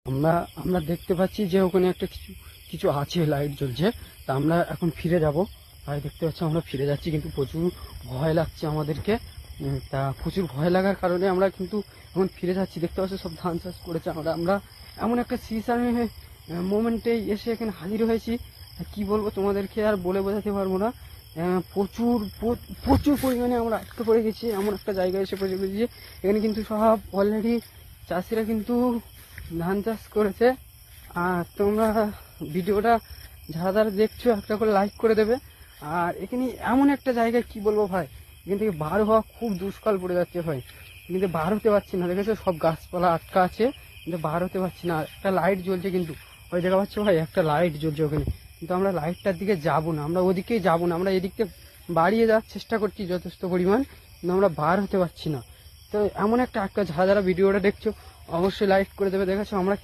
আমরা আমরা দেখতে পাচ্ছি যে ওখানে একটা কিছু কিছু আছে, লাইট জ্বলছে। তা আমরা এখন ফিরে যাব। ভাই দেখতে পাচ্ছি আমরা ফিরে যাচ্ছি, কিন্তু প্রচুর ভয় লাগছে আমাদেরকে। তা প্রচুর ভয় লাগার কারণে আমরা কিন্তু এখন ফিরে যাচ্ছি। দেখতে পাচ্ছি সব ধান চাষ করেছে। আমরা এমন একটা সিচুয়েশন মোমেন্টে এসে এখানে হাজির হয়েছি, কি বলবো তোমাদেরকে, আর বলে বোঝাতে পারবো না। প্রচুর প্রচুর পরিমাণে আমরা আটকে পড়ে গেছি, এমন একটা জায়গায় এসে পড়ে গেছি। এখানে কিন্তু সব অলরেডি চাষিরা কিন্তু ধান চাষ করেছে। আর তোমরা ভিডিওটা যারা যারা দেখছো একটা করে লাইক করে দেবে। আর এখানে এমন একটা জায়গায় কি বলবো ভাই, এখান থেকে বার হওয়া খুব দুষ্কাল পড়ে যাচ্ছে ভাই। কিন্তু বার হতে পারছি না, দেখেছো সব গাছপালা আটকা আছে, কিন্তু বার হতে পারছি না। একটা লাইট জ্বলছে, কিন্তু ওই দেখা পাচ্ছ ভাই একটা লাইট জ্বলছে ওখানে, কিন্তু আমরা লাইটটার দিকে যাবো না, আমরা ওদিকেই যাবো না। আমরা এদিকটা বাড়িয়ে যাওয়ার চেষ্টা করছি যথেষ্ট পরিমাণ, কিন্তু আমরা বার হতে পারছি না। তো এমন একটা আটকা, যারা যারা ভিডিওটা দেখছো অবশ্যই লাইক করে দেবে। দেখেছো আমরা